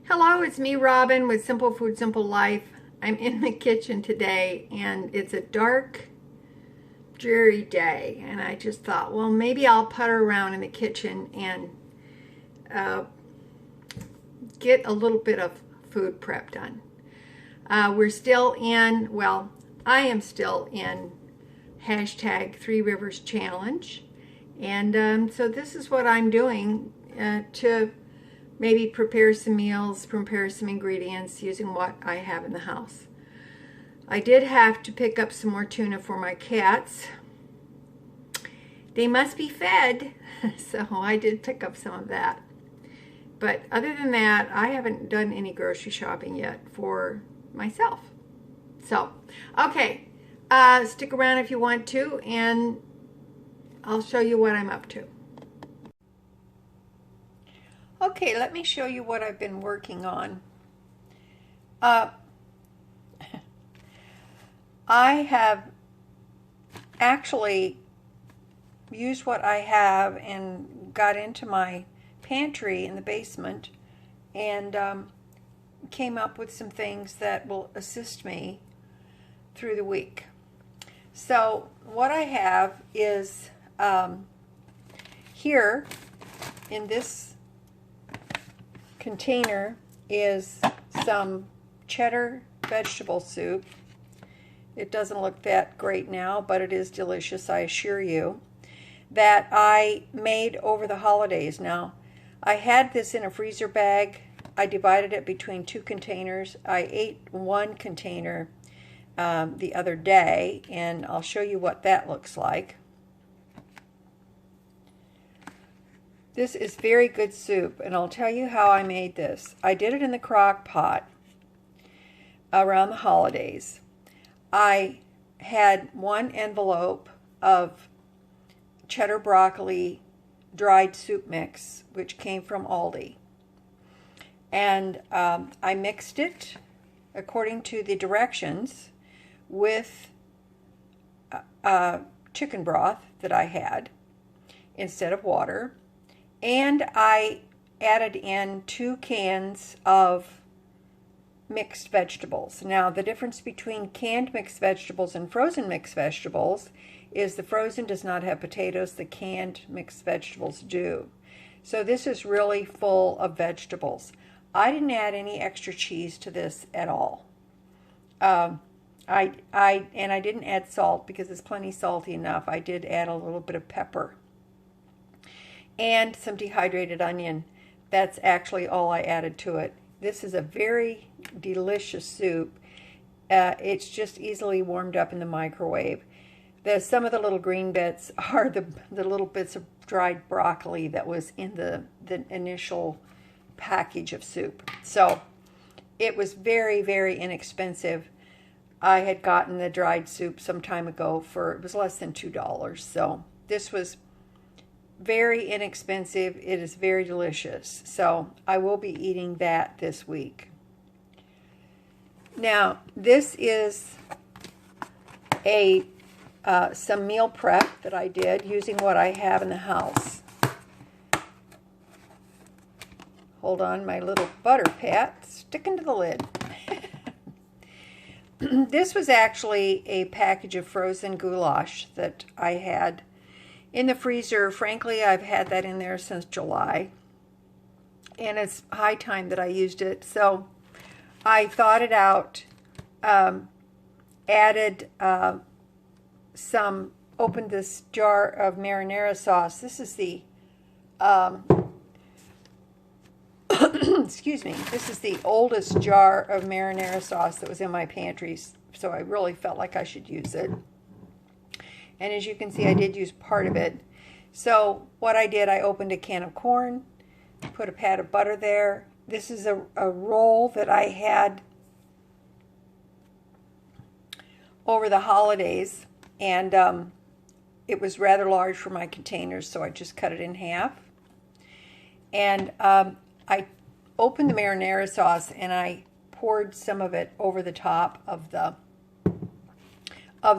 Hello, it's me, Robin, with Simple Food, Simple Life. I'm in the kitchen today, and it's a dark, dreary day. And I just thought, well, maybe I'll putter around in the kitchen and get a little bit of food prep done. We're still in, well, I am still in hashtag Three Rivers Challenge. And so this is what I'm doing to maybe prepare some meals, prepare some ingredients using what I have in the house. I did have to pick up some more tuna for my cats. They must be fed, so I did pick up some of that. But other than that, I haven't done any grocery shopping yet for myself. So, okay, stick around if you want to, and I'll show you what I'm up to. Okay, let me show you what I've been working on. I have actually used what I have and got into my pantry in the basement and came up with some things that will assist me through the week. So what I have is here in this container is some cheddar vegetable soup. It doesn't look that great now, but it is delicious, I assure you, that I made over the holidays. Now, I had this in a freezer bag. I divided it between two containers. I ate one container the other day, and I'll show you what that looks like. This is very good soup, and I'll tell you how I made this. I did it in the crock pot around the holidays. I had one envelope of cheddar broccoli dried soup mix, which came from Aldi. And I mixed it according to the directions with chicken broth that I had instead of water. And I added in 2 cans of mixed vegetables. Now, the difference between canned mixed vegetables and frozen mixed vegetables is the frozen does not have potatoes, the canned mixed vegetables do. So this is really full of vegetables. I didn't add any extra cheese to this at all. I didn't add salt because it's plenty salty enough. I did add a little bit of pepper and some dehydrated onion. That's actually all I added to it. This is a very delicious soup. It's just easily warmed up in the microwave. Some of the little green bits are the little bits of dried broccoli that was in the initial package of soup. So it was very, very inexpensive. I had gotten the dried soup some time ago it was less than $2. So this was very inexpensive. It is very delicious. So I will be eating that this week. Now, this is some meal prep that I did using what I have in the house. Hold on, my little butter pat sticking to the lid. This was actually a package of frozen goulash that I had in the freezer. Frankly, I've had that in there since July, and it's high time that I used it. So I thawed it out, added opened this jar of marinara sauce. This is the, excuse me, this is the oldest jar of marinara sauce that was in my pantry, so I really felt like I should use it. And as you can see, I did use part of it. So what I did, I opened a can of corn, put a pat of butter there. This is a roll that I had over the holidays, and it was rather large for my containers, so I just cut it in half. And I opened the marinara sauce, and I poured some of it over the top of the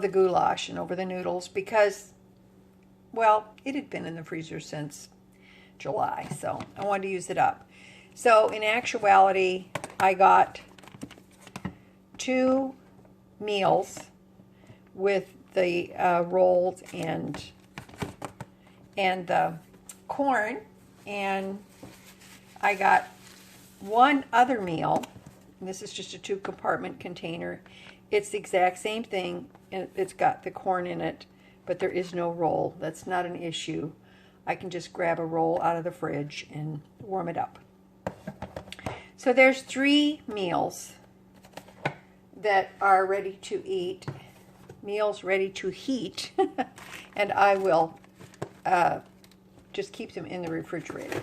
goulash and over the noodles because, well, it had been in the freezer since July, so I wanted to use it up. So in actuality, I got 2 meals with the rolls and the corn, and I got 1 other meal. And this is just a 2-compartment container. It's the exact same thing, and it's got the corn in it, but there is no roll. That's not an issue. I can just grab a roll out of the fridge and warm it up. So there's 3 meals that are ready to eat, meals ready to heat, and I will just keep them in the refrigerator.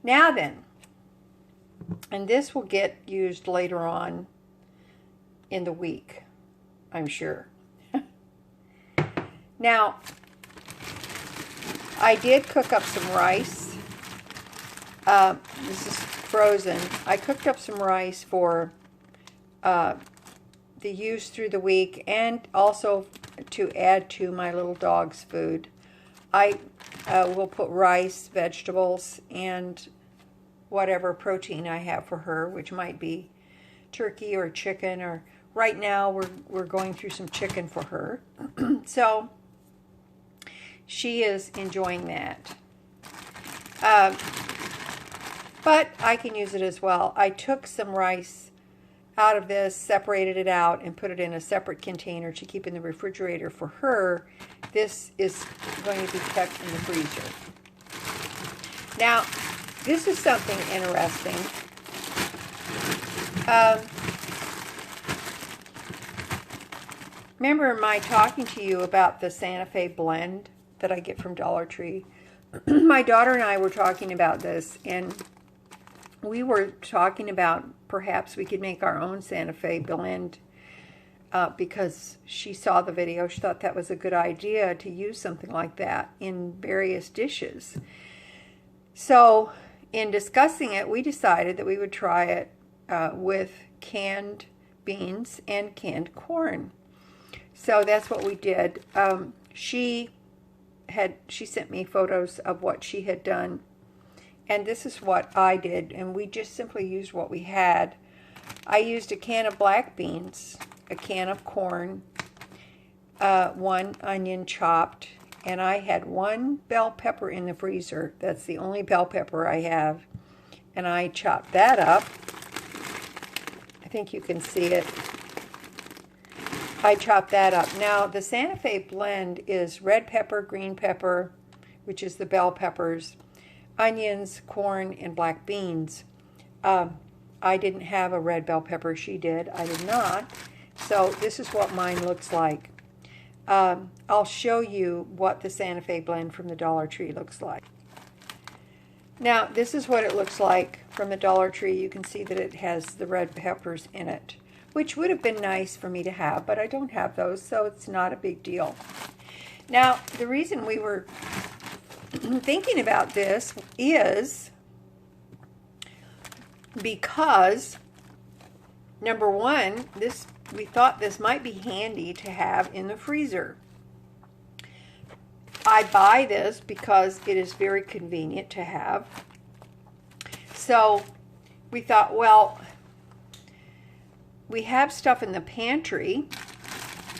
Now then, and this will get used later on in the week, I'm sure. Now, I did cook up some rice. This is frozen. I cooked up some rice for the use through the week, and also to add to my little dog's food. I will put rice, vegetables, and whatever protein I have for her, which might be turkey or chicken, or right now we're going through some chicken for her. So she is enjoying that. But I can use it as well. I took some rice out of this, separated it out, and put it in a separate container to keep in the refrigerator for her. This is going to be kept in the freezer. Now, this is something interesting. Remember my talking to you about the Santa Fe blend that I get from Dollar Tree? My daughter and I were talking about this, and we were talking about perhaps we could make our own Santa Fe blend because she saw the video. She thought that was a good idea to use something like that in various dishes. So in discussing it, we decided that we would try it with canned beans and canned corn. So that's what we did. She sent me photos of what she had done, and this is what I did, and we just simply used what we had. I used a can of black beans, a can of corn, 1 onion chopped, and I had 1 bell pepper in the freezer. That's the only bell pepper I have, and I chopped that up. I think you can see it. I chopped that up. Now, the Santa Fe blend is red pepper, green pepper, which is the bell peppers, onions, corn, and black beans. I didn't have a red bell pepper. She did. I did not. So this is what mine looks like. I'll show you what the Santa Fe blend from the Dollar Tree looks like. Now, this is what it looks like from the Dollar Tree. You can see that it has the red peppers in it, which would have been nice for me to have, but I don't have those, so it's not a big deal. Now, the reason we were thinking about this is because, number one, we thought this might be handy to have in the freezer. I buy this because it is very convenient to have. So we thought, well, we have stuff in the pantry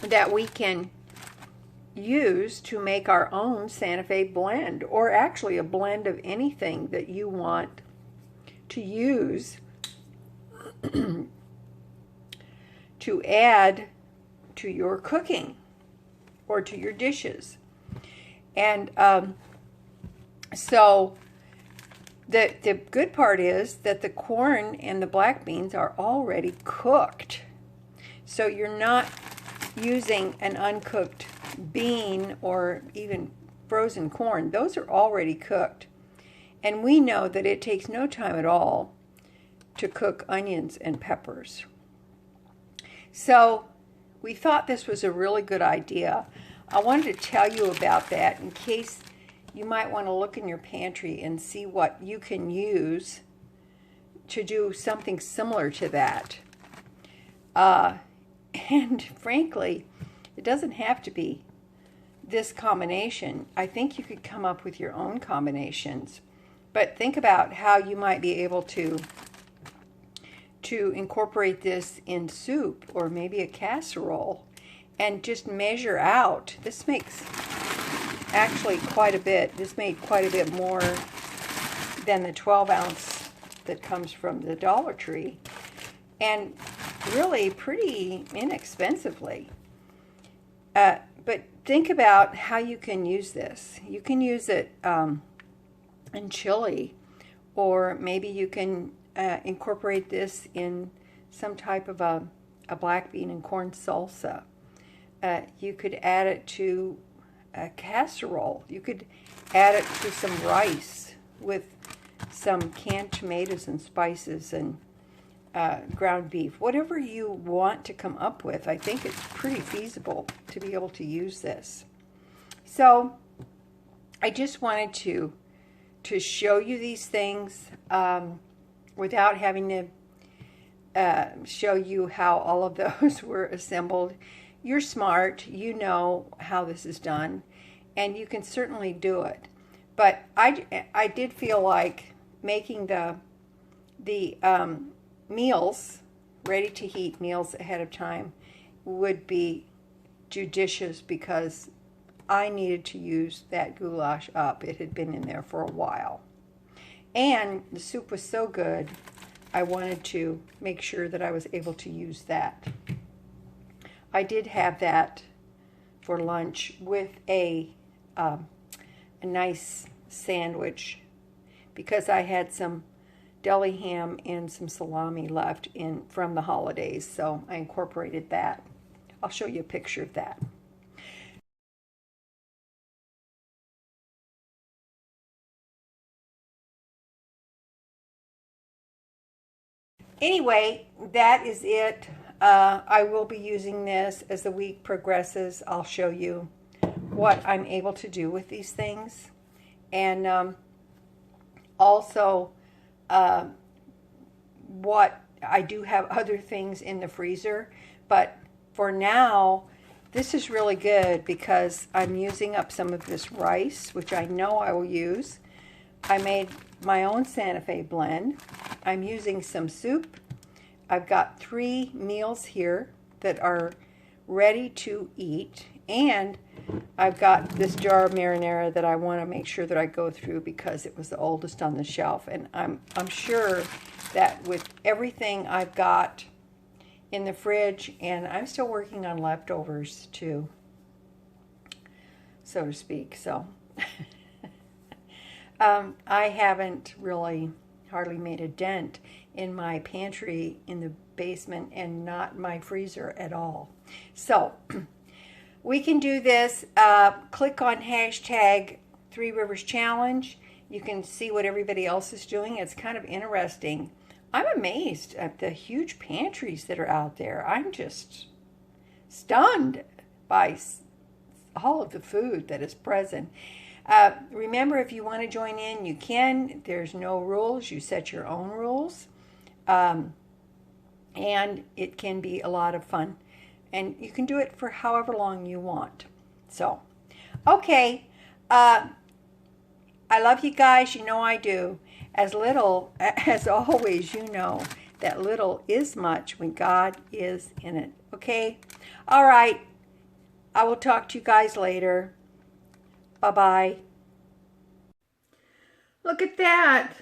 that we can use to make our own Santa Fe blend, or actually a blend of anything that you want to use to add to your cooking or to your dishes. And so the good part is that the corn and the black beans are already cooked. So you're not using an uncooked bean or even frozen corn. Those are already cooked. And we know that it takes no time at all to cook onions and peppers. So we thought this was a really good idea. I wanted to tell you about that in case you might want to look in your pantry and see what you can use to do something similar to that. And frankly, it doesn't have to be this combination. I think you could come up with your own combinations. But think about how you might be able to incorporate this in soup or maybe a casserole and just measure out. This makes actually quite a bit. This made quite a bit more than the 12 ounce that comes from the Dollar Tree, and really pretty inexpensively. But think about how you can use this. You can use it in chili, or maybe you can incorporate this in some type of a black bean and corn salsa. You could add it to a casserole. You could add it to some rice with some canned tomatoes and spices and ground beef. Whatever you want to come up with, I think it's pretty feasible to be able to use this. So I just wanted to show you these things without having to show you how all of those were assembled. You're smart, you know how this is done, and you can certainly do it. But I did feel like making the meals, ready-to-heat meals ahead of time, would be judicious because I needed to use that goulash up. It had been in there for a while. And the soup was so good, I wanted to make sure that I was able to use that. I did have that for lunch with a nice sandwich because I had some deli ham and some salami left from the holidays, so I incorporated that. I'll show you a picture of that. Anyway, that is it. I will be using this as the week progresses. I'll show you what I'm able to do with these things. And also what I do have other things in the freezer. But for now, this is really good because I'm using up some of this rice, which I know I will use. I made my own Santa Fe blend. I'm using some soup. I've got 3 meals here that are ready to eat, and I've got this jar of marinara that I want to make sure that I go through because it was the oldest on the shelf, and I'm sure that with everything I've got in the fridge, and I'm still working on leftovers too, so to speak. So I haven't really hardly made a dent in my pantry in the basement and not my freezer at all. So we can do this. Click on hashtag 3 Rivers Challenge. You can see what everybody else is doing. It's kind of interesting. I'm amazed at the huge pantries that are out there. I'm just stunned by all of the food that is present. Remember, if you want to join in, you can. There's no rules. You set your own rules. And it can be a lot of fun. And you can do it for however long you want. So, okay. I love you guys. You know I do. As always, you know that little is much when God is in it. Okay? All right. I will talk to you guys later. Bye-bye. Look at that.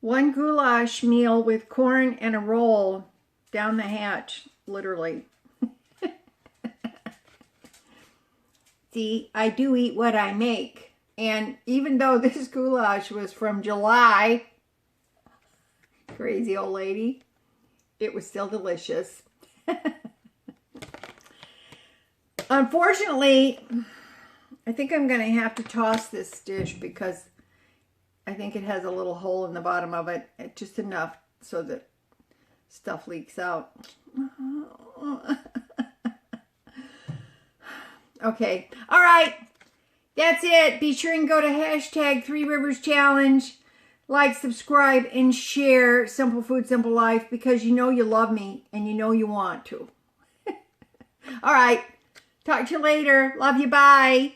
1 goulash meal with corn and a roll down the hatch, literally. See, I do eat what I make. And even though this goulash was from July, crazy old lady, it was still delicious. Unfortunately, I think I'm going to have to toss this dish because I think it has a little hole in the bottom of it, just enough so that stuff leaks out. Okay, all right, that's it. Be sure and go to hashtag 3 Rivers Challenge. Like, subscribe, and share Simple Food, Simple Life because you know you love me and you know you want to. All right, talk to you later. Love you, bye.